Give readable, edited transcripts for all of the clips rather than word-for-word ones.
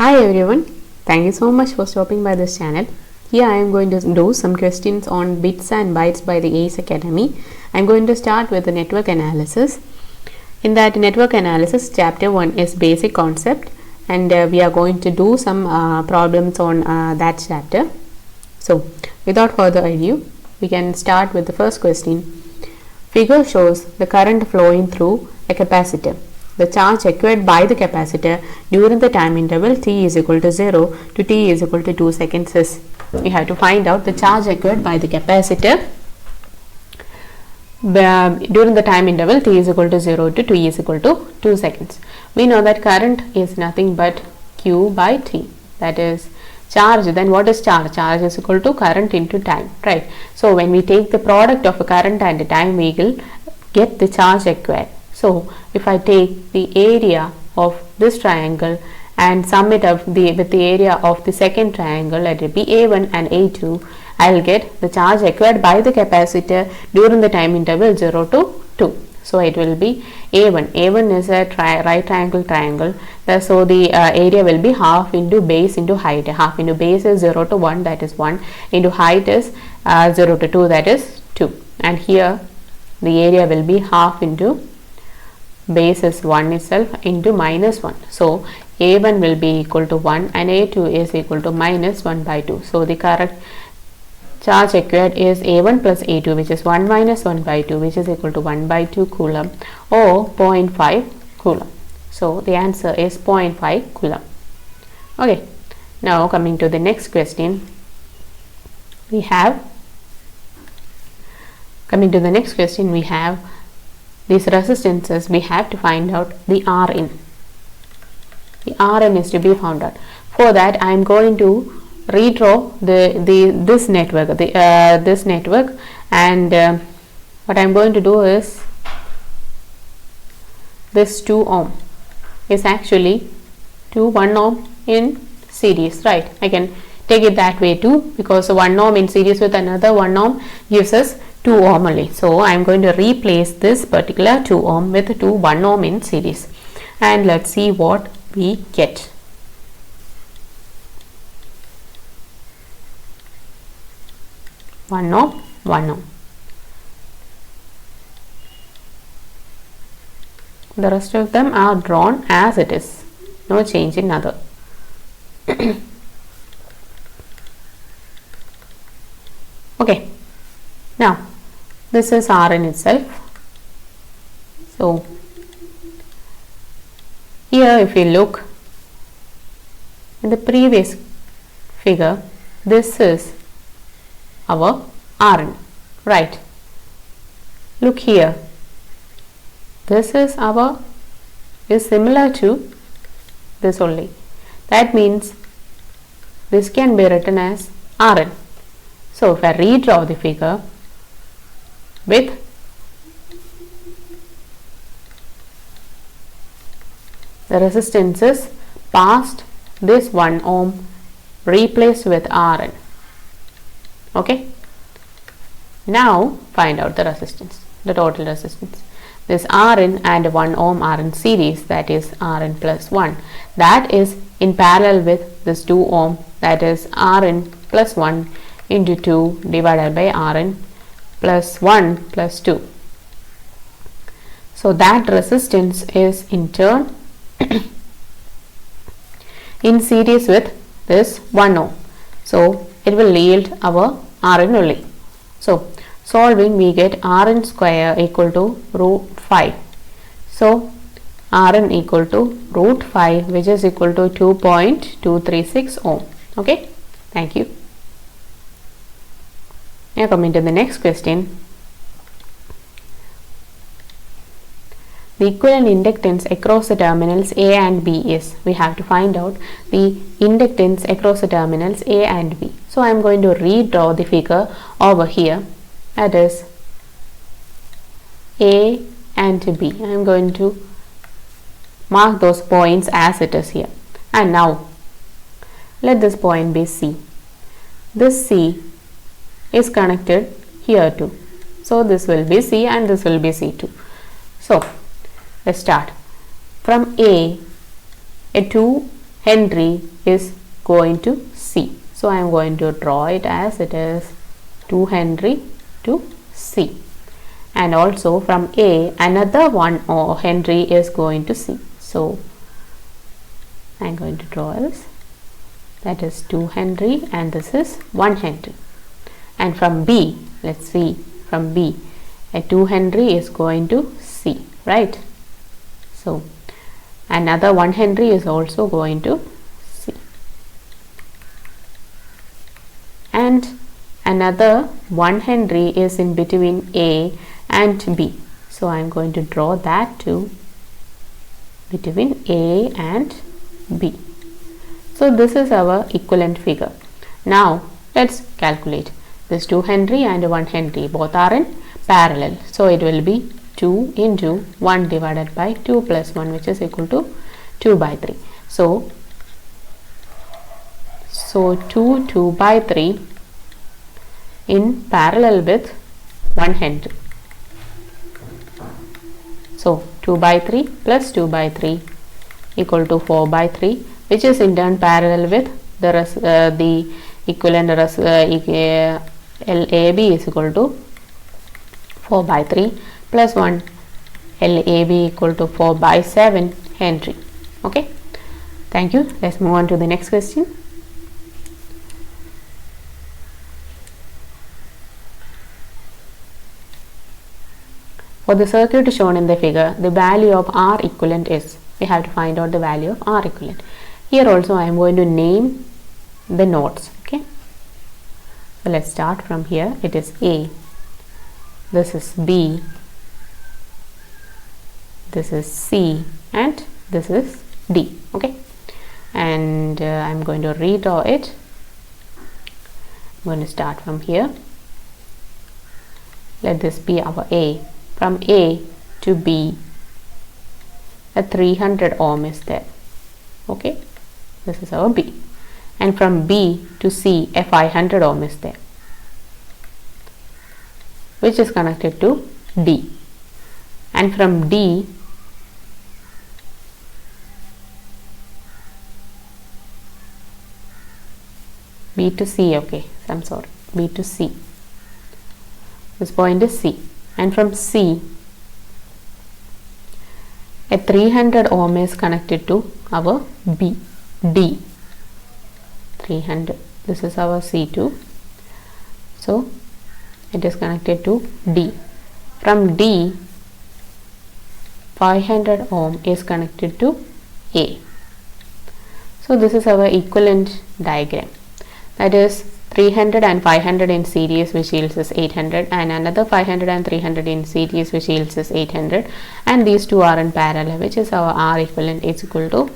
Hi everyone, thank you so much for stopping by this channel. Here I am going to do some questions on bits and bytes by the ACE Academy. I am going to start with the network analysis. In that network analysis, chapter 1 is basic concept, and we are going to do some problems on that chapter. So without further ado, we can start with the first question. Figure shows the current flowing through a capacitor. The charge acquired by the capacitor during the time interval t is equal to 0 to t is equal to 2 seconds is. We have to find out the charge acquired by the capacitor during the time interval t is equal to 0 to t is equal to 2 seconds. We know that current is nothing but q by t, that is charge. Then what is charge? Charge is equal to current into time, right? So when we take the product of a current and a time, we will get the charge acquired. So if I take the area of this triangle and sum it up with the area of the second triangle, let it be A1 and A2, I will get the charge acquired by the capacitor during the time interval 0 to 2. So it will be A1. A1 is a right triangle. So the area will be half into base into height. Half into base is 0 to 1, that is 1, into height is 0 to 2, that is 2. And here the area will be half into base is 1 itself into minus 1. So A1 will be equal to 1 and A2 is equal to minus 1 by 2. So the correct charge acquired is A1 plus A2, which is 1 minus 1 by 2, which is equal to 1 by 2 coulomb or 0.5 coulomb. So the answer is 0.5 coulomb. Okay, now coming to the next question, we have these resistances. We have to find out the Rn. The Rn is to be found out. For that, I am going to redraw this network, and what I am going to do is this 2 ohm is actually to 1 ohm in series, right? I can take it that way too, because 1 ohm in series with another 1 ohm gives us 2 ohm only. So I am going to replace this particular 2 ohm with 1 ohm in series, and let's see what we get. One ohm. The rest of them are drawn as it is, no change in other. Okay, now this is Rn itself. So here, if you look in the previous figure, this is our Rn, right? Look here, this is similar to this only. That means this can be written as Rn. So if I redraw the figure with the resistances past this 1 ohm replaced with Rn. Okay, now find out the resistance, the total resistance. This Rn and 1 ohm are in series, that is Rn plus 1. That is in parallel with this 2 ohm, that is Rn plus 1 into 2 divided by Rn plus 1 plus 2. So that resistance is in turn in series with this 1 ohm. So it will yield our Rn only. So solving, we get Rn square equal to root 5. So Rn equal to root 5, which is equal to 2.236 ohm. Okay, thank you. Now coming to the next question. The equivalent inductance across the terminals A and B is. We have to find out the inductance across the terminals A and B. So I am going to redraw the figure over here, that is A and B. I am going to mark those points as it is here, and now let this point be C. This C is connected here too, so this will be C and this will be C too. So let's start from A 2 Henry is going to C. So I am going to draw it as it is 2 Henry to C. And also from A, another 1 Henry is going to C. So I am going to draw this. That is 2 Henry and this is 1 Henry. And from B, let's see, from B, a 2 Henry is going to C, right? So another 1 Henry is also going to C. And another 1 Henry is in between A and B. So I am going to draw that too between A and B. So this is our equivalent figure. Now let's calculate. This 2 Henry and 1 Henry both are in parallel. So it will be 2 into 1 divided by 2 plus 1, which is equal to 2 by 3. So 2 by 3 in parallel with 1 Henry. So 2 by 3 plus 2 by 3 equal to 4 by 3, which is in turn parallel with the equivalent LAB is equal to 4 by 3 plus 1 LAB equal to 4 by 7 Henry. Okay, thank you. Let's move on to the next question. For the circuit shown in the figure, the value of R equivalent is, we have to find out the value of R equivalent. Here also I am going to name the nodes. Okay, so let's start from here. It is A, this is B, this is C, and this is D. Okay, and I'm going to redraw it. I'm going to start from here. Let this be our A. From A to B, a 300 ohm is there. Okay, this is our B. And from B to C, a 500 ohm is there, which is connected to D. And from D B to C, okay, I'm sorry, B to C. This point is C. And from C, a 300 ohm is connected to our B, D, 300. This is our C2. So it is connected to D. From D, 500 ohm is connected to A. So this is our equivalent diagram. That is 300 and 500 in series, which yields us 800, and another 500 and 300 in series, which yields us 800, and these two are in parallel, which is our R equivalent is equal to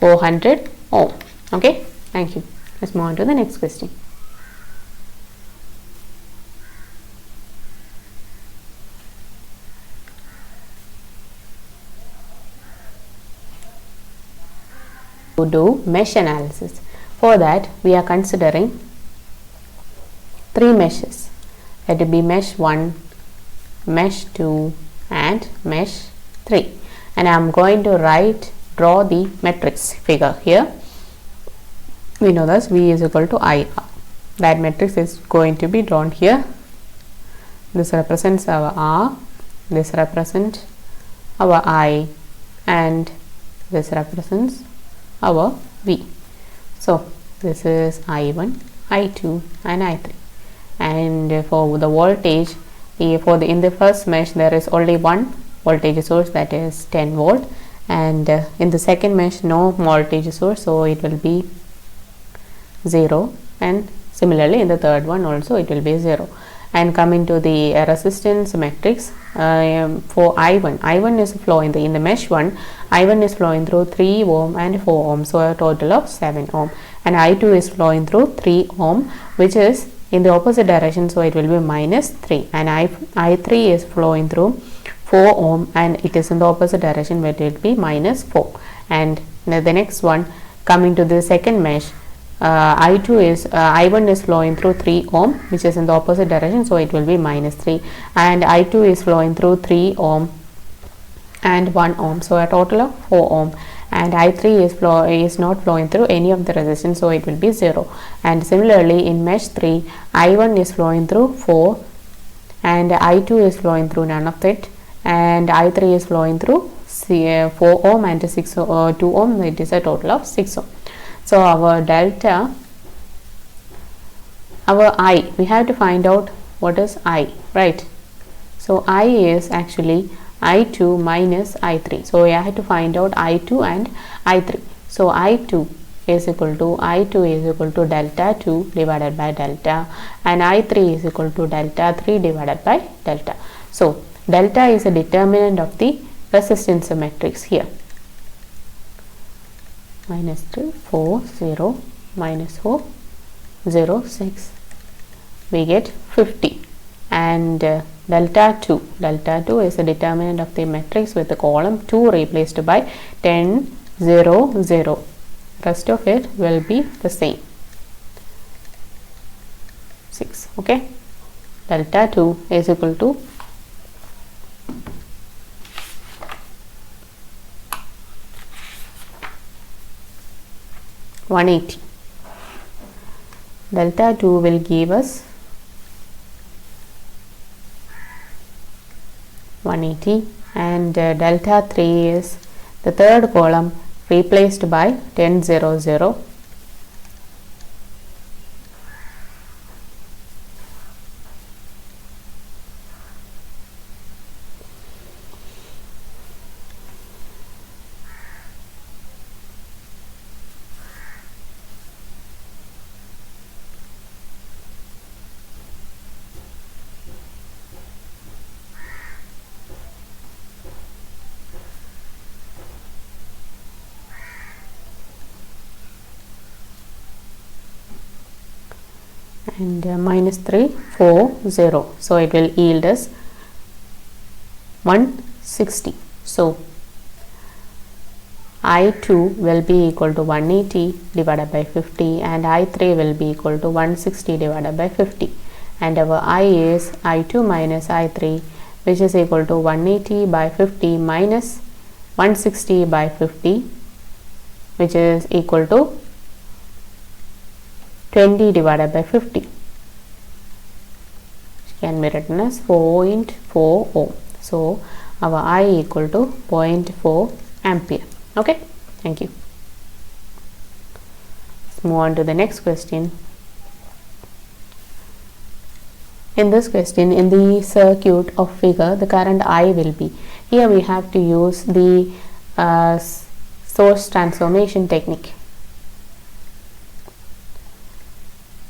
400 ohm. Okay, thank you. Let's move on to the next question. To do mesh analysis. For that, we are considering 3 meshes. Let it be mesh 1, mesh 2, and mesh 3. And I am going to draw the matrix figure here. We know that V is equal to I. That matrix is going to be drawn here. This represents our R, this represents our I, and this represents our V. So this is I1, I2, and I3. And for the voltage, in the first mesh there is only one voltage source, that is 10 volt, and in the second mesh no voltage source, so it will be 0, and similarly in the third one also it will be 0. And coming to the resistance matrix, for I1 is flowing in the mesh 1, I1 is flowing through 3 ohm and 4 ohm, so a total of 7 ohm, and I2 is flowing through 3 ohm, which is in the opposite direction, so it will be minus 3, and I3 is flowing through 4 ohm and it is in the opposite direction, where it will be minus 4. And the next one, coming to the second mesh, I1 is flowing through 3 ohm, which is in the opposite direction, so it will be minus 3, and I2 is flowing through 3 ohm and 1 ohm, so a total of 4 ohm. and I3 is not flowing through any of the resistance, so it will be 0. And similarly in mesh 3, I1 is flowing through 4 and I2 is flowing through none of it, and I3 is flowing through 4 ohm and 2 ohm. It is a total of 6 ohm. So our delta, our I, we have to find out what is I, right? So I is actually I2 minus I3. So we have to find out I2 and I3. So I2 is equal to delta 2 divided by delta, and I3 is equal to delta 3 divided by delta. So delta is a determinant of the resistance matrix here. Minus 3, 4, 0, minus 4, 0, 6. We get 50. And delta 2 is a determinant of the matrix with the column 2 replaced by 10, 0, 0. Rest of it will be the same, 6. Okay, delta 2 is equal to 180. Delta 2 will give us 180, and delta 3 is the third column replaced by 10, 0, 0. And minus 3, 4, 0. So it will yield us 160. So I2 will be equal to 180 divided by 50, and I3 will be equal to 160 divided by 50. And our I is I2 minus I3, which is equal to 180 by 50 minus 160 by 50, which is equal to 20 divided by 50, which can be written as 0.4 ohm. So our I equal to 0.4 ampere. Okay, thank you. Let's move on to the next question. In this question, in the circuit of figure, the current I will be. Here we have to use the source transformation technique.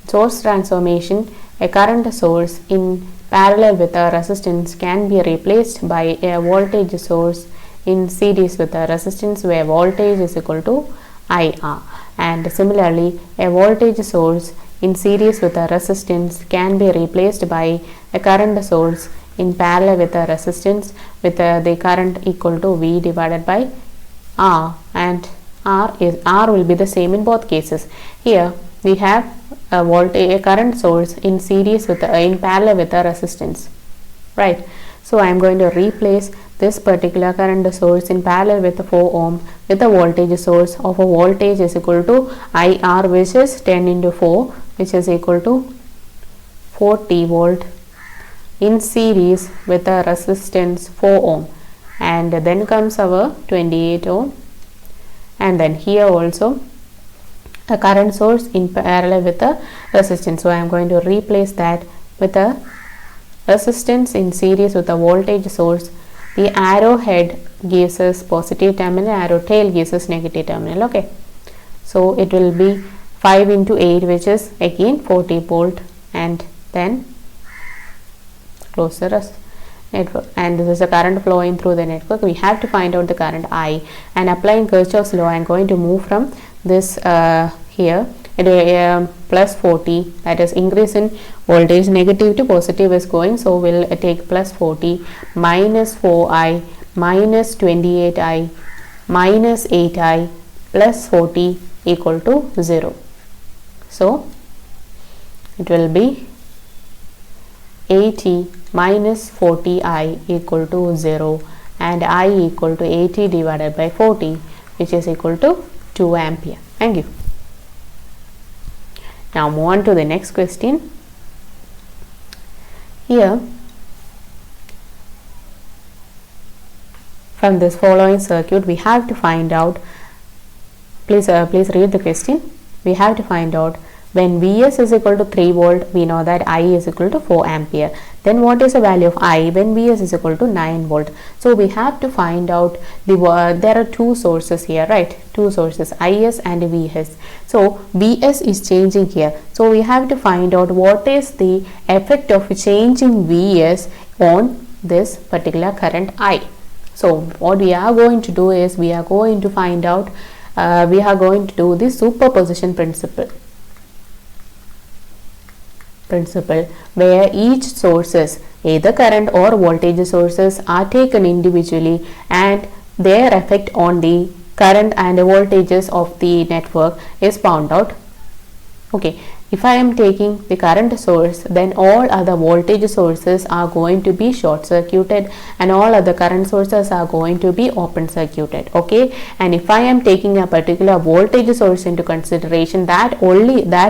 Source transformation, a current source in parallel with a resistance can be replaced by a voltage source in series with a resistance where voltage is equal to IR. And similarly, a voltage source in series with a resistance can be replaced by a current source in parallel with a resistance with the current equal to V divided by R, and R will be the same in both cases. Here we have a current source in series with in parallel with a resistance, right? So I am going to replace this particular current source in parallel with 4 ohm with a voltage source of a voltage is equal to IR, which is 10 into 4, which is equal to 40 volt, in series with a resistance 4 ohm, and then comes our 28 ohm, and then here also a current source in parallel with a resistance. So I am going to replace that with a resistance in series with a voltage source. The arrow head gives us positive terminal, arrow tail gives us negative terminal. Okay, so it will be 5 into 8, which is again 40 volt, and then close the network, and this is the current flowing through the network. We have to find out the current I, and applying Kirchhoff's law, I am going to move from this here plus 40, that is increase in voltage, negative to positive is going, so we'll take plus 40 minus 4I minus 28I minus 8I plus 40 equal to 0. So it will be 80 minus 40I equal to 0, and I equal to 80 divided by 40, which is equal to 2 ampere. Thank you. Now move on to the next question. Here, from this following circuit, we have to find out, please read the question. We have to find out when Vs is equal to 3 volt, we know that I is equal to 4 ampere. Then what is the value of I when Vs is equal to 9 volt? So we have to find out there are two sources here, right? Two sources, Is and Vs. So Vs is changing here. So we have to find out what is the effect of changing Vs on this particular current I. So what we are going to do is we are going to find out, we are going to do the superposition principle, where each sources, either current or voltage sources, are taken individually and their effect on the current and voltages of the network is found out. Okay, if I am taking the current source, then all other voltage sources are going to be short circuited and all other current sources are going to be open circuited. Okay, and if I am taking a particular voltage source into consideration, that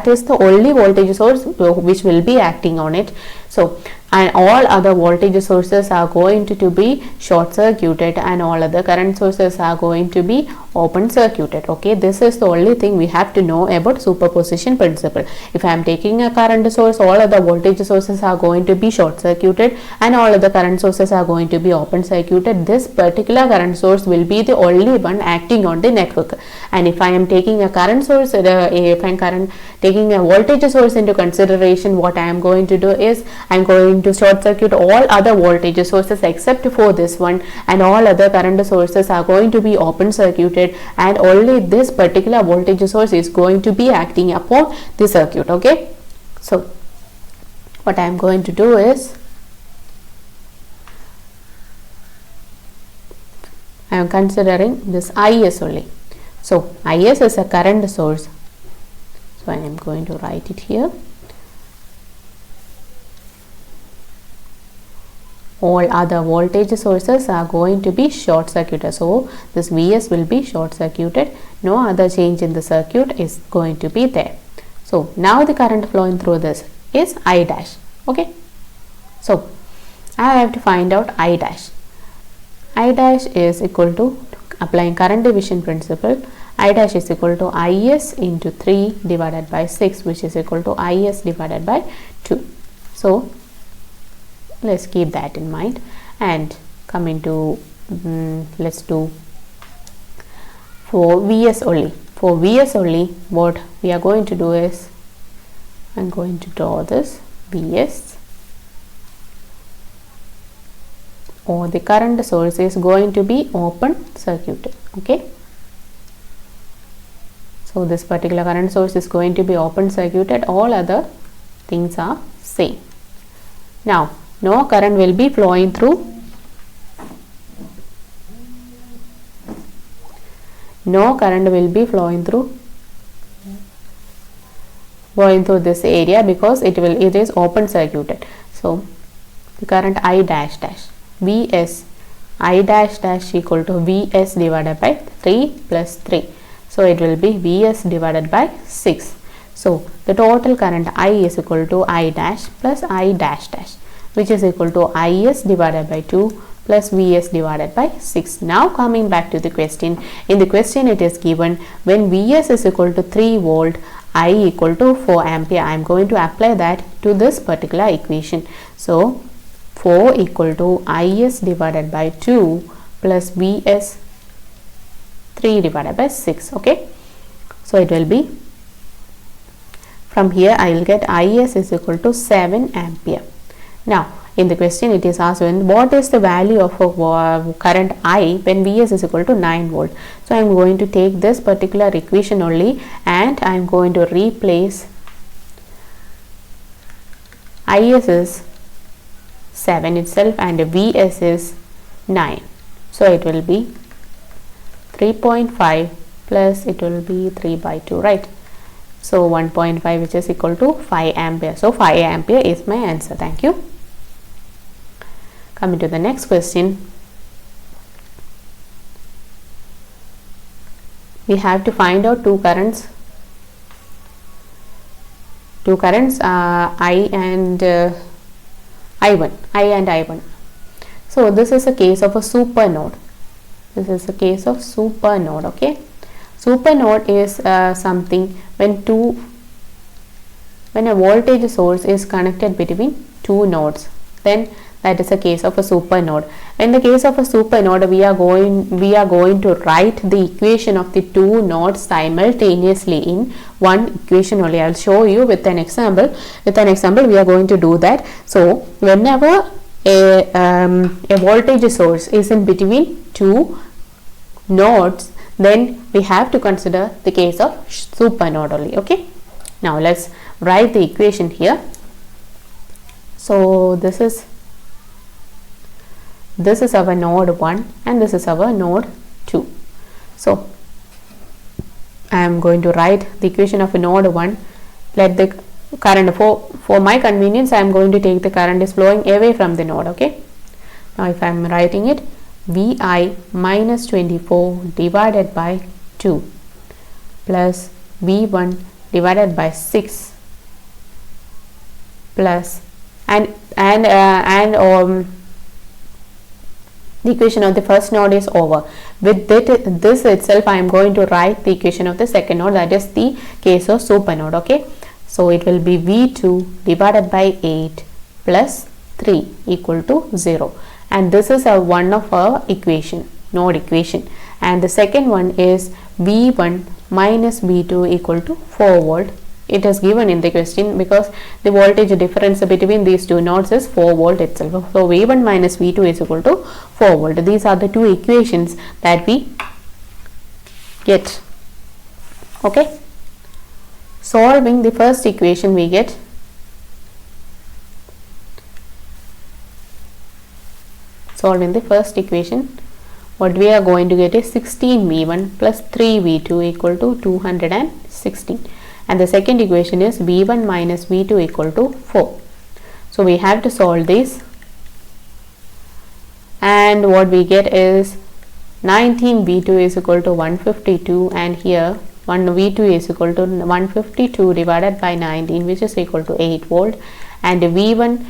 is the only voltage source which will be acting on it. So and all other voltage sources are going to be short circuited and all other current sources are going to be open circuited. Okay, this is the only thing we have to know about superposition principle. If I am taking a current source, all other voltage sources are going to be short circuited and all other current sources are going to be open circuited. This particular current source will be the only one acting on the network. And if I am taking a current source, taking a voltage source into consideration, what I am going to do is I am going to short circuit all other voltage sources except for this one, and all other current sources are going to be open circuited and only this particular voltage source is going to be acting upon the circuit. Okay, so what I am going to do is I am considering this Is only. So Is is a current source, so I am going to write it here. All other voltage sources are going to be short circuited, so this Vs will be short circuited. No other change in the circuit is going to be there. So now the current flowing through this is I dash. Okay, so I have to find out I dash. I dash is equal to, applying current division principle, I dash is equal to Is into 3 divided by 6, which is equal to Is divided by 2. So let's keep that in mind and come into let's do for Vs only. For Vs only, what we are going to do is I'm going to draw this Vs, or the current source is going to be open circuited. Okay, so this particular current source is going to be open circuited, all other things are same. Now no current will be flowing through, no current will be flowing through this area because it is open circuited. So the current I dash dash Vs, I dash dash equal to Vs divided by 3 plus 3, so it will be Vs divided by 6. So the total current I is equal to I dash plus I dash dash, which is equal to Is divided by 2 plus Vs divided by 6. Now coming back to the question, in the question it is given when Vs is equal to 3 volt, I equal to 4 ampere. I am going to apply that to this particular equation. So 4 equal to Is divided by 2 plus Vs 3 divided by 6. Okay, so it will be, from here I will get Is is equal to 7 ampere. Now in the question it is asked what is the value of a current I when Vs is equal to 9 volt. So I am going to take this particular equation only and I am going to replace Is is 7 itself and Vs is 9. So it will be 3.5 plus it will be 3 by 2, right? So 1.5, which is equal to 5 ampere. So 5 ampere is my answer. Thank you. Coming to the next question. we have to find out two currents I and I1. So this is a case of a super node. Okay. Super node is something when a voltage source is connected between two nodes, then that is a case of a super node. In the case of a super node, we are going to write the equation of the two nodes simultaneously in one equation only. I will show you with an example. We are going to do that. So whenever a voltage source is in between two nodes, then we have to consider the case of super node only. Okay. Now let's write the equation here. So this is our node 1 and this is our node 2. So I am going to write the equation of a node 1. Let the current, for my convenience, I am going to take the current is flowing away from the node. Okay. Now if I am writing it, Vi minus 24 divided by 2 plus V1 divided by 6 plus the equation of the first node is over. With this itself, I am going to write the equation of the second node, that is the case of super node. Okay. So it will be V2 divided by 8 plus 3 equal to 0. And this is one of our node equation. And the second one is V1 minus V2 equal to 4 volt. It is given in the question because the voltage difference between these two nodes is 4 volt itself. So V1 minus V2 is equal to 4 volt. These are the two equations that we get. Okay. Solving the first equation, we get what we are going to get is 16V1 plus 3V2 equal to 216. And the second equation is V1 minus V2 equal to 4. So we have to solve this, and what we get is 19V2 is equal to 152, and here 1V2 is equal to 152 divided by 19, which is equal to 8 volt, and V1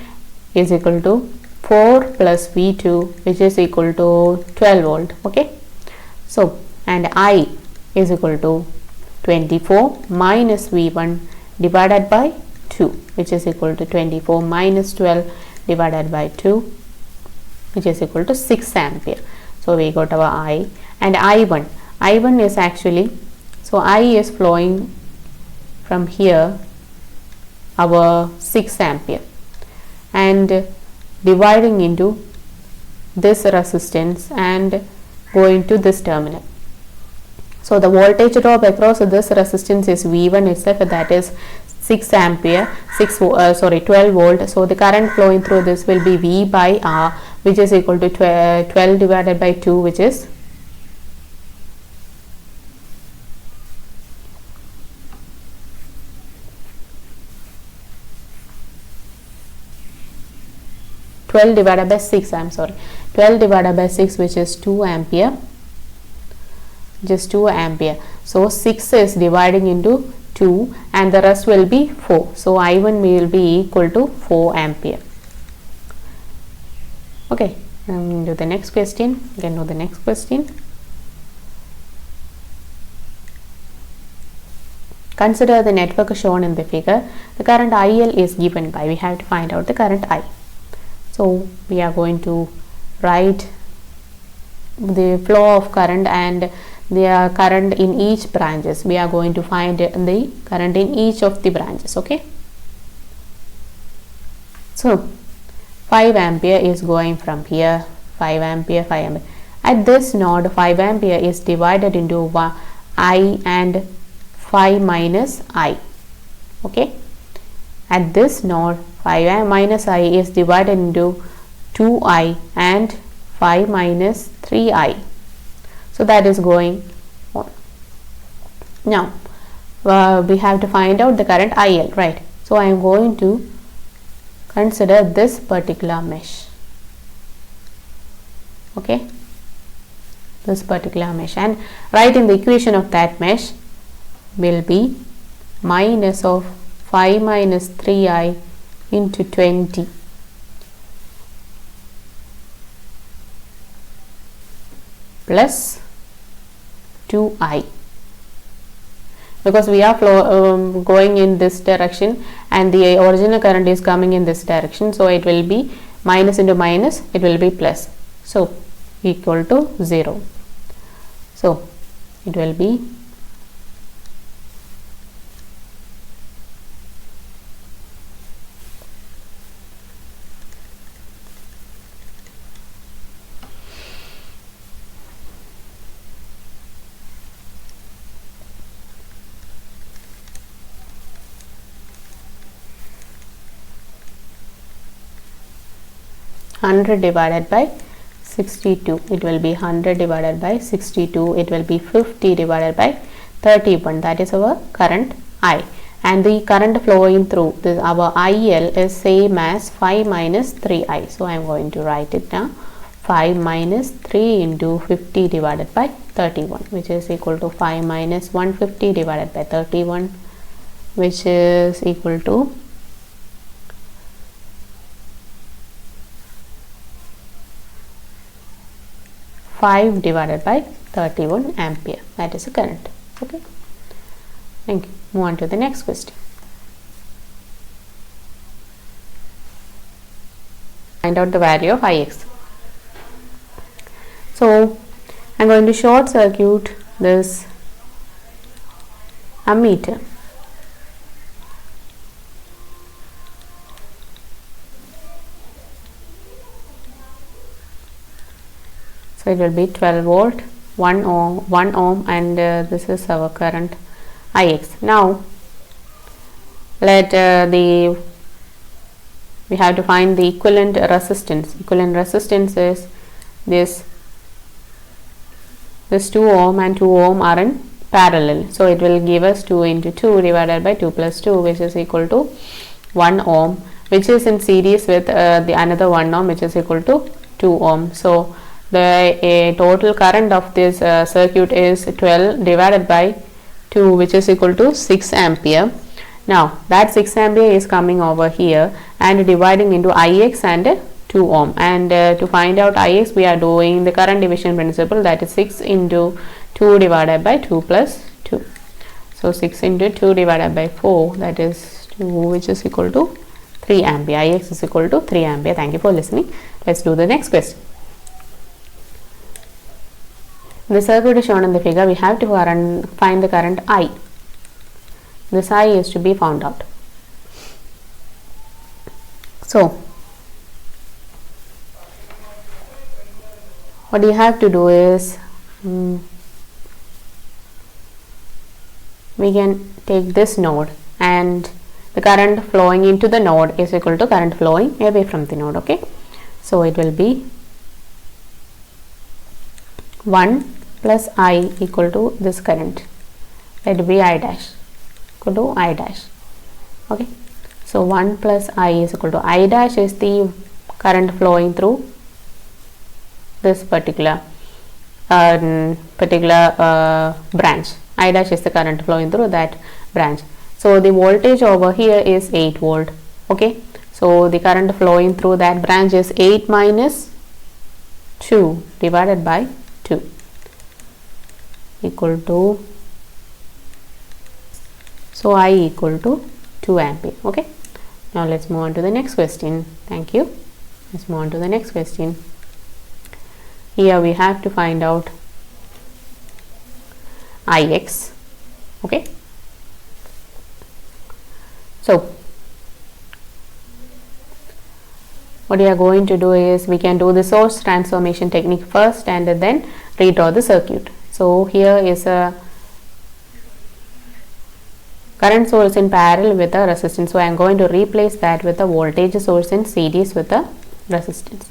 is equal to 4 plus V2, which is equal to 12 volt. Okay. So and I is equal to 24 minus V1 divided by 2, which is equal to 24 minus 12 divided by 2, which is equal to 6 ampere. So we got our I. And I1 is actually, so I is flowing from here, our 6 ampere, and dividing into this resistance and going to this terminal. So the voltage drop across this resistance is V1 itself, that is 6 ampere, 12 volt. So the current flowing through this will be V by R, which is equal to 12 divided by 2, which is 12 divided by 6, 12 divided by 6, which is 2 ampere, just 2 ampere. So 6 is dividing into 2 and the rest will be 4. So I1 will be equal to 4 ampere. Okay, do the next question. You can know the next question. Consider the network shown in the figure. The current IL is given by, we have to find out the current I. So we are going to write the flow of current and the current in each branches. We are going to find the current in each of the branches. Okay. So 5 ampere is going from here, 5 ampere, 5 ampere. At this node, 5 ampere is divided into I and 5 minus I. Okay. At this node, 5 minus I is divided into 2I and 5 minus 3I. So that is going on. Now we have to find out the current IL, right? So I am going to consider this particular mesh. Okay. this particular mesh, and write in the equation of that mesh will be minus of 5 minus 3i into 20 plus 2i, because we are going in this direction and the original current is coming in this direction, so it will be minus into minus, it will be plus, so equal to 0. So it will be 100 divided by 62, it will be 100 divided by 62, it will be 50 divided by 31, that is our current I, and the current flowing through this, our IL is same as 5 minus 3i, so I am going to write it now, 5 minus 3 into 50 divided by 31, which is equal to 5 minus 150 divided by 31, which is equal to 5 divided by 31 ampere, that is the current. Okay, thank you. Move on to the next question. Find out the value of Ix. So I'm going to short circuit this ammeter. So it will be 12 volt, 1 ohm, and this is our current Ix. Now let we have to find the equivalent resistance. Equivalent resistance is this 2 ohm and 2 ohm are in parallel, so it will give us 2 into 2 divided by 2 plus 2, which is equal to 1 ohm, which is in series with the another 1 ohm, which is equal to 2 ohm. So the total current of this circuit is 12 divided by 2, which is equal to 6 ampere. Now that 6 ampere is coming over here and dividing into Ix and 2 ohm, and to find out Ix we are doing the current division principle, that is 6 into 2 divided by 2 plus 2. So 6 into 2 divided by 4, that is 2, which is equal to 3 ampere. Ix is equal to 3 ampere. Thank you for listening. Let's do the next question. The circuit is shown in the figure. We have to find the current I. This I is to be found out. So what you have to do is we can take this node, and the current flowing into the node is equal to current flowing away from the node. Okay, so it will be 1 plus I equal to this current, let it be I dash equal to I dash. Okay, so 1 plus I is equal to I dash is the current flowing through this particular branch. I dash is the current flowing through that branch. So the voltage over here is 8 volt. Okay, so the current flowing through that branch is 8 minus 2 divided by 2 equal to, so I equal to 2 ampere. Okay, now let's move on to the next question. Thank you. Let's move on to the next question. Here we have to find out Ix. Okay, so what we are going to do is we can do the source transformation technique first and then redraw the circuit. So here is a current source in parallel with a resistance, so I am going to replace that with a voltage source in series with a resistance.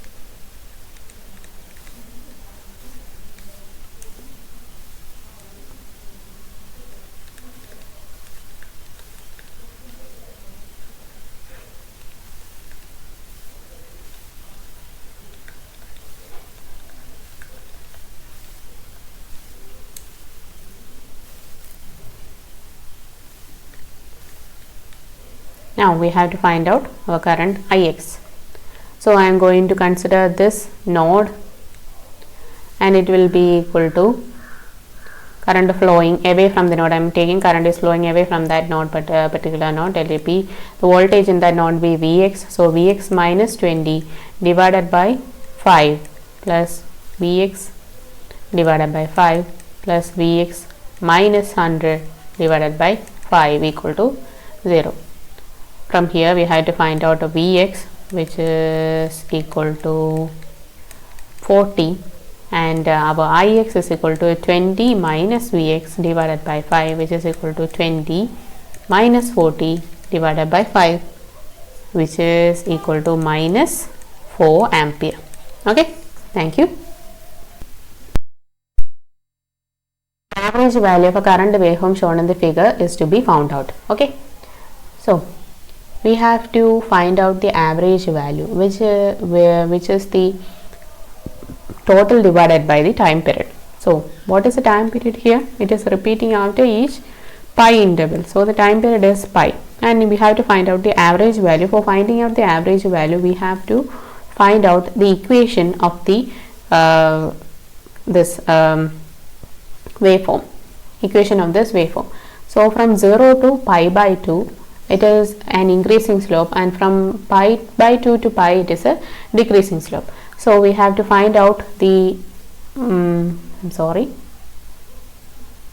Now we have to find out our current Ix. So I am going to consider this node, and it will be equal to current flowing away from the node. I am taking current is flowing away from that node, but particular node. Let it be the voltage in that node be Vx. So Vx minus 20 divided by 5 plus Vx divided by 5 plus Vx minus 100 divided by 5 equal to 0. From here we have to find out a Vx, which is equal to 40, and our Ix is equal to 20 minus Vx divided by 5, which is equal to 20 minus 40 divided by 5, which is equal to minus 4 ampere. Okay, thank you. Average value of a current waveform shown in the figure is to be found out. Okay, so we have to find out the average value, which is the total divided by the time period. So what is the time period here? It is repeating after each pi interval. So the time period is pi, and we have to find out the average value. For finding out the average value, we have to find out the equation of the waveform, equation of this waveform. So from 0 to pi by 2 it is an increasing slope, and from pi by 2 to pi it is a decreasing slope. So we have to find out the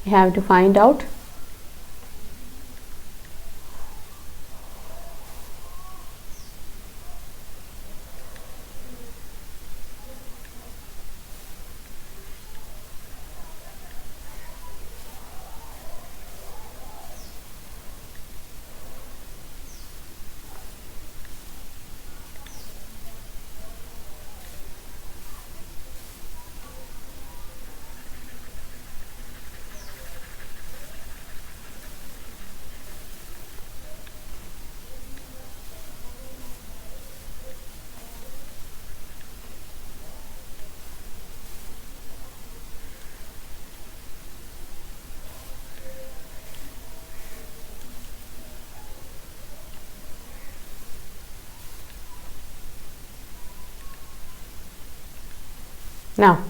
we have to find out now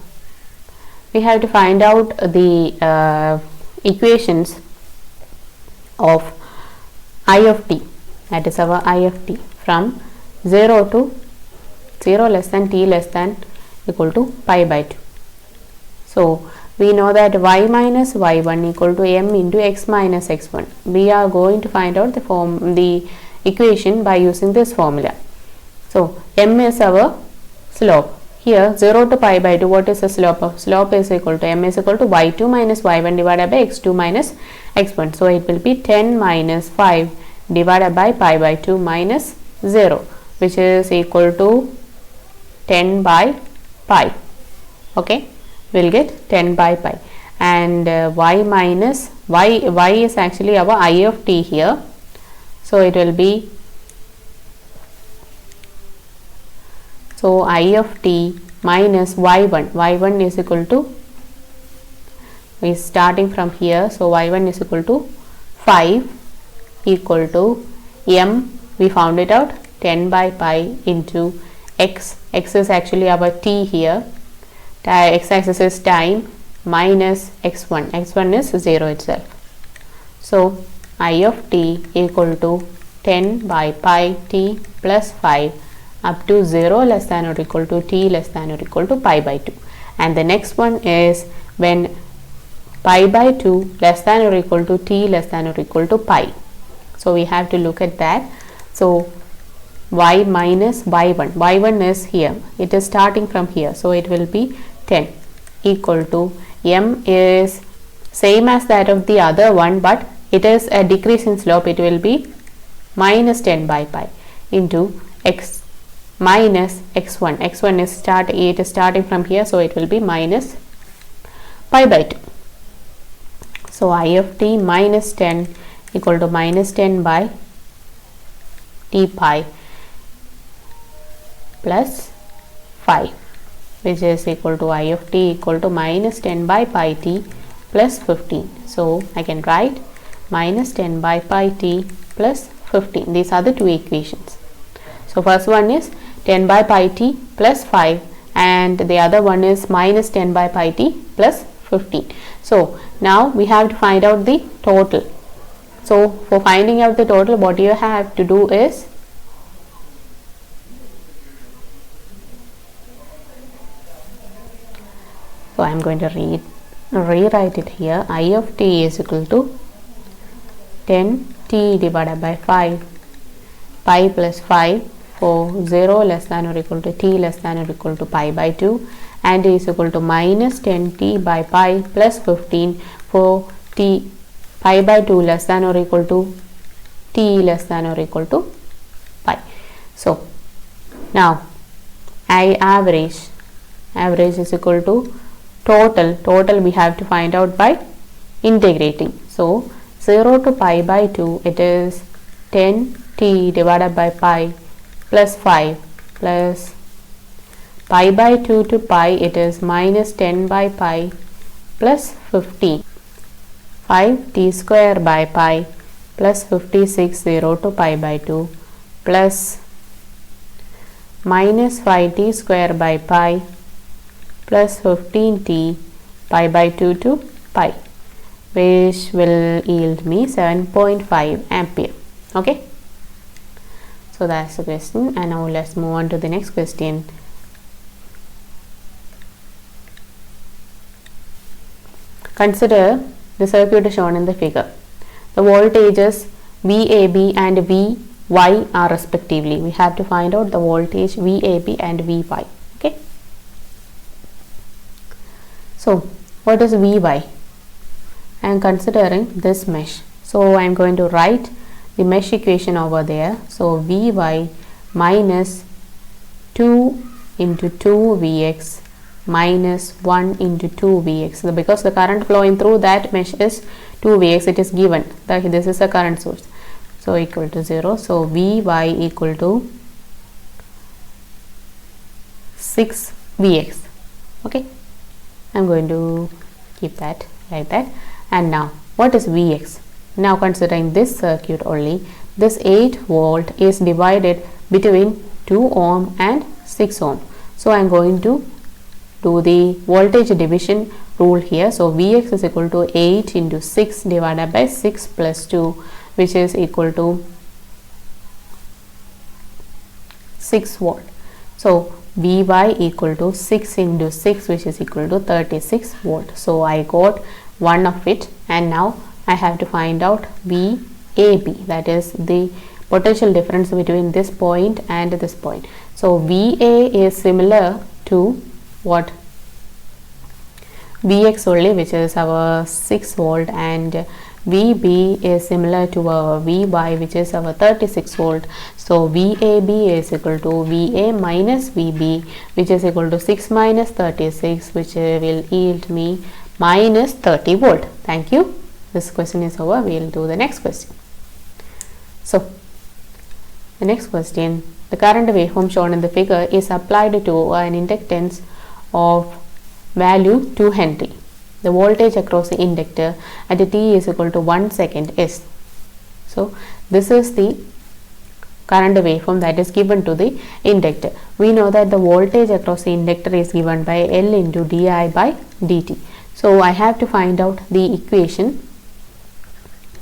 we have to find out the equations of I of t, that is our I of t, from 0 to 0 less than t less than equal to pi by 2. So we know that y minus y1 equal to m into x minus x1. We are going to find out the equation by using this formula. So m is our slope. Here 0 to pi by 2, what is the slope of? Slope is equal to m is equal to y2 minus y1 divided by x2 minus x1. So it will be 10 minus 5 divided by pi by 2 minus 0, which is equal to 10 by pi. Okay, we'll get 10 by pi, and y minus y is actually our I of t here. So it will be, so I of t minus y1 is equal to, we are starting from here, so y1 is equal to 5 equal to m, we found it out, 10 by pi into x is actually our t here, x axis is time, minus x1 is 0 itself. So I of t equal to 10 by pi t plus 5 up to 0 less than or equal to t less than or equal to pi by 2. And the next one is when pi by 2 less than or equal to t less than or equal to pi. So we have to look at that. So y minus y1 is here, it is starting from here, so it will be 10 equal to m is same as that of the other one, but it is a decreasing slope, it will be minus 10 by pi into x minus x1 is starting from here, so it will be minus pi by 2. So I of t minus 10 equal to minus 10 by t pi plus 5, which is equal to I of t equal to minus 10 by pi t plus 15. So I can write minus 10 by pi t plus 15. These are the two equations. So first one is 10 by pi t plus 5 and the other one is minus 10 by pi t plus 15. So now we have to find out the total. So for finding out the total, what you have to do is so I am going to rewrite it here. I of t is equal to 10 t divided by 5 pi plus 5 for 0 less than or equal to t less than or equal to pi by 2 and is equal to minus 10 t by pi plus 15 for t pi by 2 less than or equal to t less than or equal to pi. So now I average is equal to total we have to find out by integrating. So 0 to pi by 2 it is 10 t divided by pi plus 5 plus pi by 2 to pi it is minus 10 by pi plus 15 5 t square by pi plus 56 0 to pi by 2 plus minus 5 t square by pi plus 15 t pi by 2 to pi, which will yield me 7.5 ampere. Okay, so that's the question, and now let's move on to the next question. Consider the circuit shown in the figure. The voltages VAB and VY are respectively. We have to find out the voltage VAB and VY. Okay. So what is Vy? I am considering this mesh. So I am going to write the mesh equation over there. So Vy minus 2 into 2 Vx minus 1 into 2 Vx. So because the current flowing through that mesh is 2 Vx, it is given that this is a current source. So equal to 0. So Vy equal to 6 Vx. Okay. I am going to keep that like that. And now what is Vx? Now considering this circuit only, this 8 volt is divided between 2 ohm and 6 ohm. So I am going to do the voltage division rule here. So Vx is equal to 8 into 6 divided by 6 plus 2, which is equal to 6 volt. So Vy equal to 6 into 6, which is equal to 36 volt. So I got one of it, and now I have to find out VAB, that is the potential difference between this point and this point. So VA is similar to what? Vx only, which is our 6 volt, and VB is similar to our Vy, which is our 36 volt. So VAB is equal to VA minus VB, which is equal to 6 minus 36, which will yield me minus 30 volt. Thank you. This question is over. We will do the next question. So the next question, the current waveform shown in the figure is applied to an inductance of value 2 Henry. The voltage across the inductor at t is equal to 1 second is. So this is the current waveform that is given to the inductor. We know that the voltage across the inductor is given by L into di by dt. So I have to find out the equation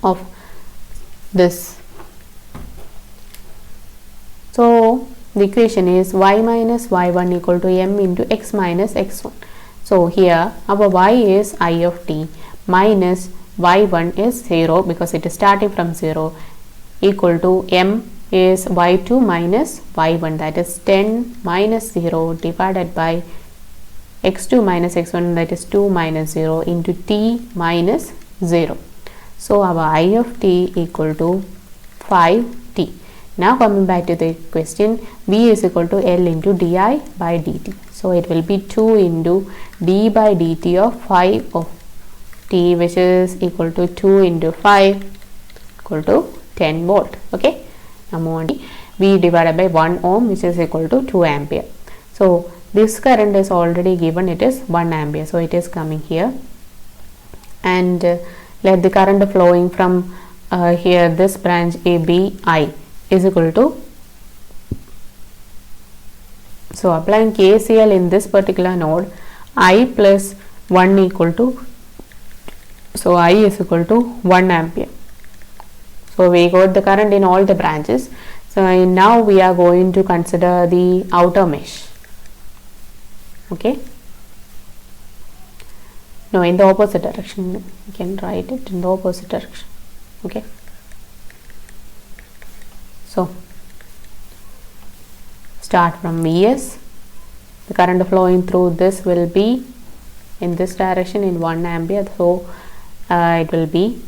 of this. So the equation is y minus y1 equal to m into x minus x1. So here our y is I of t minus y1 is 0 because it is starting from 0 equal to m is y2 minus y1, that is 10 minus 0 divided by x2 minus x1, that is 2 minus 0 into t minus 0. So our I of t equal to 5t. Now coming back to the question, v is equal to L into di by dt. So it will be 2 into d by dt of 5 of t, which is equal to 2 into 5 equal to 10 volt. Okay. Now move on. V divided by 1 ohm, which is equal to 2 ampere. So this current is already given, it is 1 ampere. So it is coming here, and let the current flowing from here this branch ABI is equal to, so applying KCL in this particular node, I plus 1 equal to, so I is equal to 1 ampere. So we got the current in all the branches. So now we are going to consider the outer mesh. Okay. No, in the opposite direction. You can write it in the opposite direction. Okay. So start from Vs. The current flowing through this will be in this direction in 1 ampere. So it will be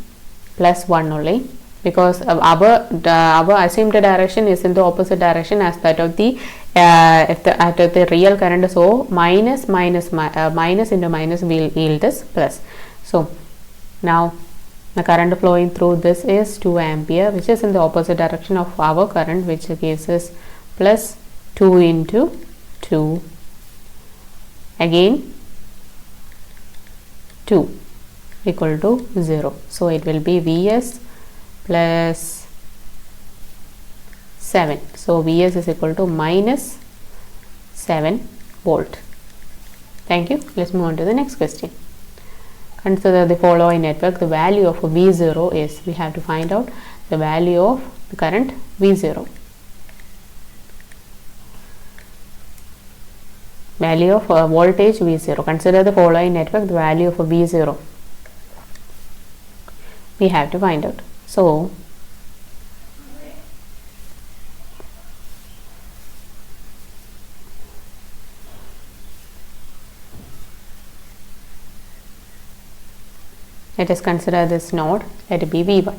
plus 1 only, because our assumed direction is in the opposite direction as that of the the real current. So minus into minus will yield this plus. So now the current flowing through this is 2 ampere, which is in the opposite direction of our current, which gives us plus 2 into 2, again 2 equal to 0. So it will be Vs plus 7. So Vs is equal to minus 7 volt. Thank you. Let's move on to the next question. Consider the following network. The value of V0 is, we have to find out the value of the current V0. Value of voltage V0. Consider the following network. The value of V0 we have to find out. So let us consider this node, let it be V1.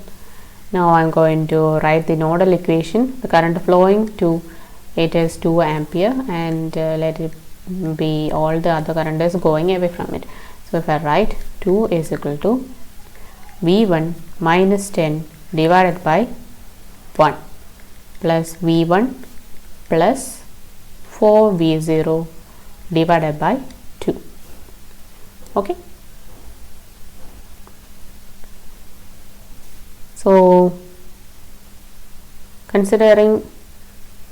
Now I am going to write the nodal equation. The current flowing to it is 2 ampere, and let it be all the other current is going away from it. So if I write 2 is equal to V1 minus 10 divided by 1 plus V1 plus 4V0 divided by 2. Okay. So considering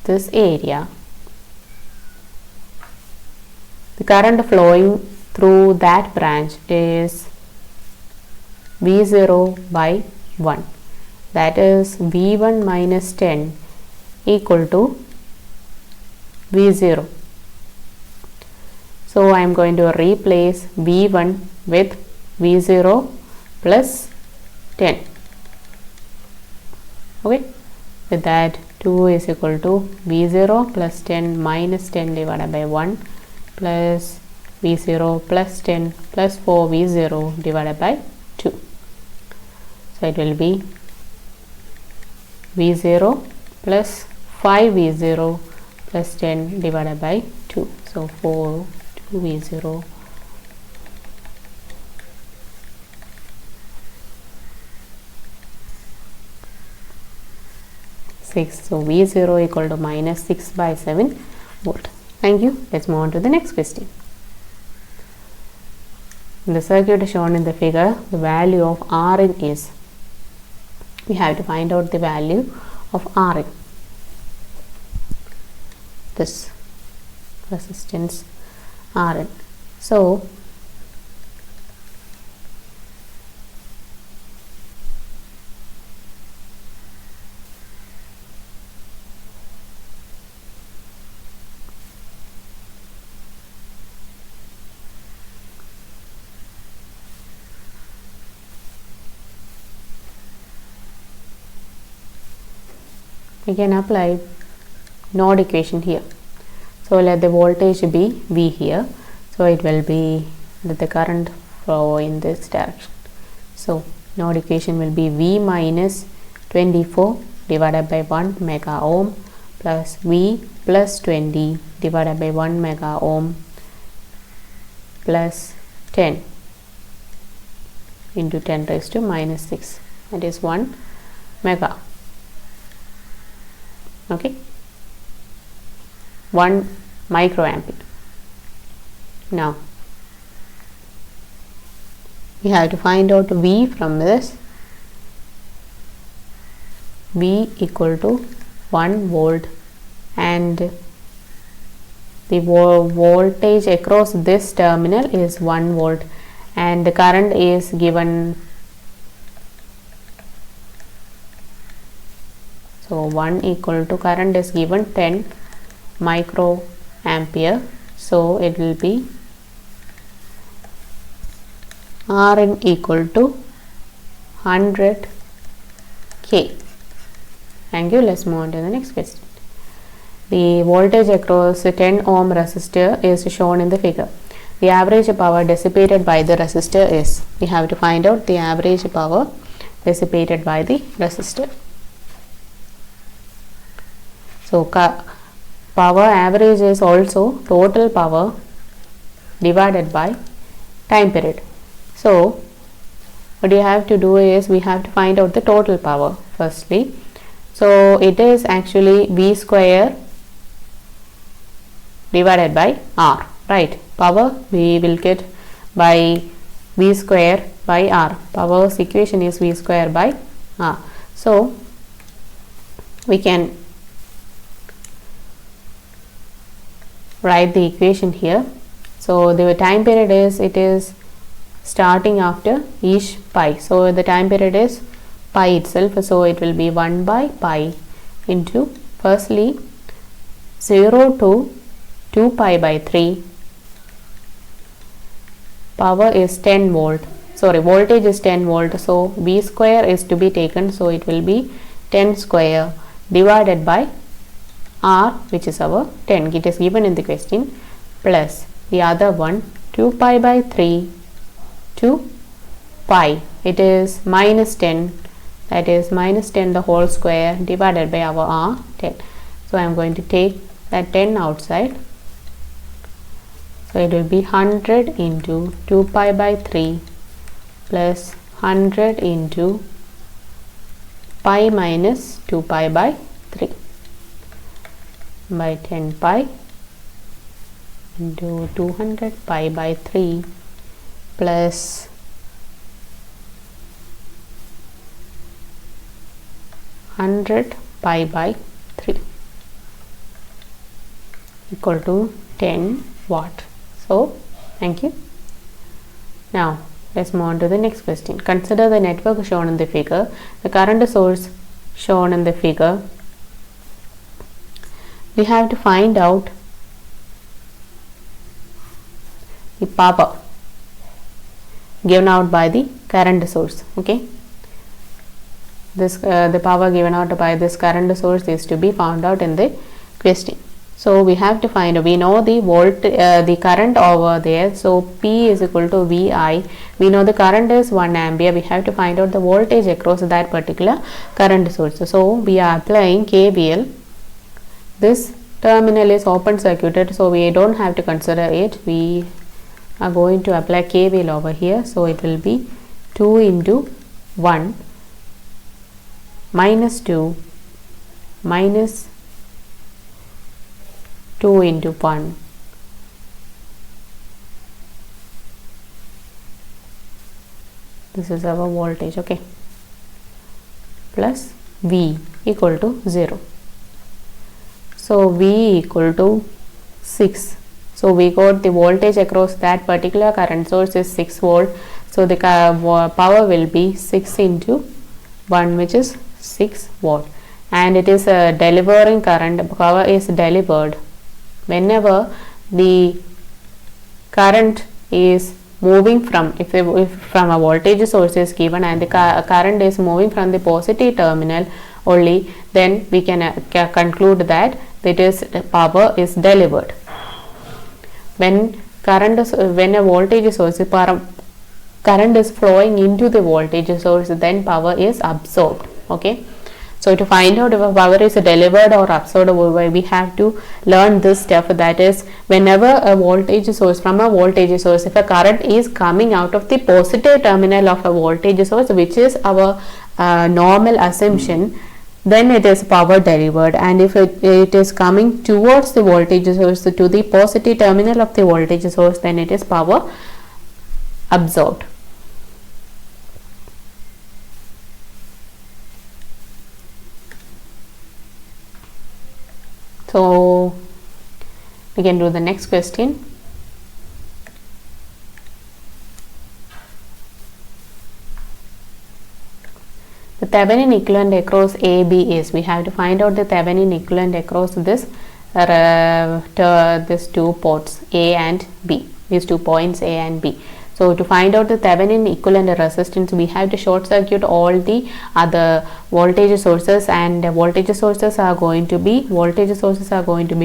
this area, the current flowing through that branch is V0 by 1, that is V1 minus 10 equal to V0. So I am going to replace V1 with V0 plus 10. Okay, with that 2 is equal to V0 plus 10 minus 10 divided by 1 plus V0 plus 10 plus 4 V0 divided by 2. So it will be V0 plus 5 V0 plus 10 divided by 2. So 4 2 V0 6. So V0 equal to minus 6 by 7 volt. Thank you. Let's move on to the next question. In the circuit shown in the figure, the value of Rin is, we have to find out the value of Rin, this resistance Rin. So we can apply node equation here. So let the voltage be V here. So it will be let the current flow in this direction. So node equation will be V minus 24 divided by 1 mega ohm plus V plus 20 divided by 1 mega ohm plus 10 into 10 raised to minus 6, that is 1 mega. Okay, 1 microampere. Now we have to find out V from this. V equal to 1 volt, and the voltage across this terminal is 1 volt, and the current is given, so 1 equal to, current is given 10 microampere, so it will be Rn equal to 100 K. Thank you. Let's move on to the next question. The voltage across a 10 ohm resistor is shown in the figure. The average power dissipated by the resistor is, we have to find out the average power dissipated by the resistor. So power average is also total power divided by time period. So what you have to do is, we have to find out the total power firstly. So it is actually V square divided by R, right? Power we will get by V square by R. Power's equation is V square by R. So we can write the equation here. So the time period is, it is starting after each pi. So the time period is pi itself. So it will be 1 by pi into, firstly 0 to 2 pi by 3. Power is 10 volt. Sorry, voltage is 10 volt. So V square is to be taken. So it will be 10 square divided by R, which is our 10. It is given in the question, plus the other one 2 pi by 3 to pi, it is minus 10, that is minus 10 the whole square divided by our R 10. So I am going to take that 10 outside. So it will be 100 into 2 pi by 3 plus 100 into pi minus 2 pi by 3 by 10 pi into 200 pi by 3 plus 100 pi by 3 equal to 10 watt. So thank you. Now let's move on to the next question. Consider the network shown in the figure. The current source shown in the figure, we have to find out the power given out by the current source. Okay, this the power given out by this current source is to be found out in the question. So we have to find, we know the the current over there. So P is equal to VI. We know the current is 1 ampere. We have to find out the voltage across that particular current source. So we are applying KVL. This terminal is open circuited, so we don't have to consider it. We are going to apply KVL over here. So it will be 2 into 1 minus 2 minus 2 into 1 this is our voltage, okay, plus V equal to 0. So V equal to 6. So we got the voltage across that particular current source is 6 volt. So the power will be 6 into 1, which is 6 volt, and it is a delivering current. Power is delivered whenever the current is moving from, if from a voltage source is given and the current is moving from the positive terminal only, then we can conclude that it is power is delivered. When a voltage source current is flowing into the voltage source, then power is absorbed. Okay, so to find out if a power is delivered or absorbed, we have to learn this step, that is, whenever a voltage source, from a voltage source, if a current is coming out of the positive terminal of a voltage source, which is our normal assumption, then it is power delivered, and if it is coming towards the voltage source, to the positive terminal of the voltage source, then it is power absorbed. So we can do the next question. The Thevenin equivalent across AB is, we have to find out the Thevenin equivalent across this this two ports A and B, these 2 points A and B. So to find out the Thevenin equivalent resistance, we have to short circuit all the other voltage sources, and voltage sources are going to be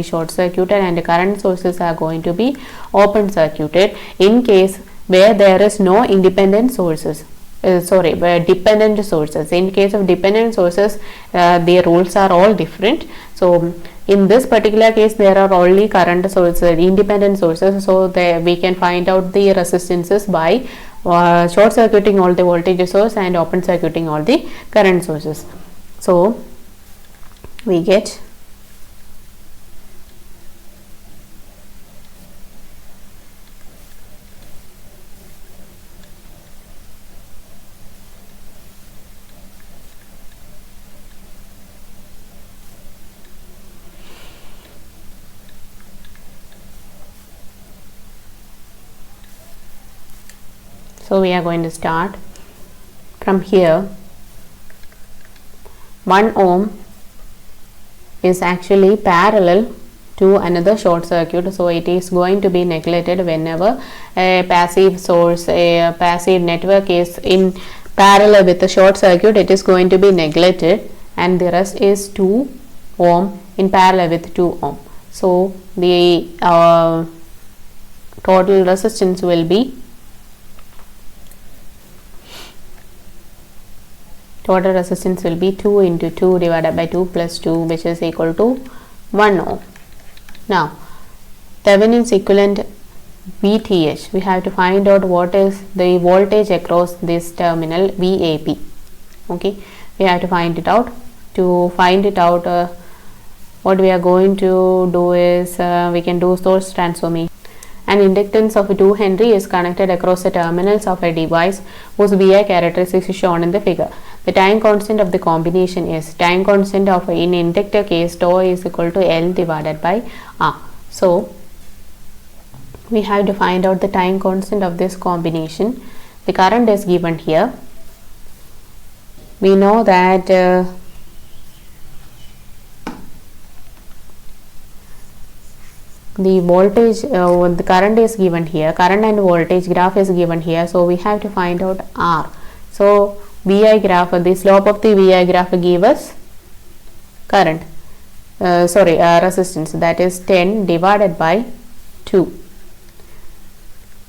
short circuited, and the current sources are going to be open circuited in case where there is no independent sources. Dependent sources. In case of dependent sources, their rules are all different. So in this particular case, there are only current sources, independent sources. So we can find out the resistances by short circuiting all the voltage source and open circuiting all the current sources. So we get So we are going to start from here. 1 ohm is actually parallel to another short circuit, so it is going to be neglected whenever a passive source, a passive network is in parallel with the short circuit. It is going to be neglected, and the rest is 2 ohm in parallel with 2 ohm. So the total resistance will be 2 into 2 divided by 2 plus 2, which is equal to 1 ohm. Now Thevenin's equivalent VTH, we have to find out what is the voltage across this terminal VAB. Okay, we have to find it out. To find it out, what we are going to do is we can do source transformation. An inductance of 2 Henry is connected across the terminals of a device whose VI characteristics is shown in the figure. The time constant of the combination is, time constant of in inductor case, tau is equal to L divided by R. So we have to find out the time constant of this combination. The current is given here. We know that the voltage, the current is given here, current and voltage graph is given here, so we have to find out R. So VI graph, the slope of the VI graph give us current, resistance, that is 10 divided by 2,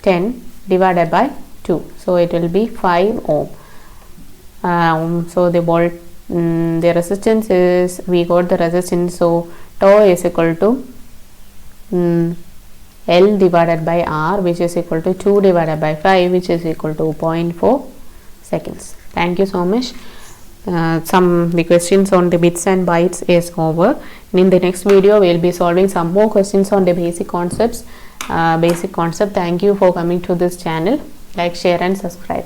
10 divided by 2, so it will be 5 ohm. So the resistance is, we got the resistance, so tau is equal to L divided by R, which is equal to 2 divided by 5, which is equal to 0.4 seconds. Thank you so much. The questions on the bits and bytes is over. In the next video, we will be solving some more questions on the basic concepts. Thank you for coming to this channel. Like, share and subscribe.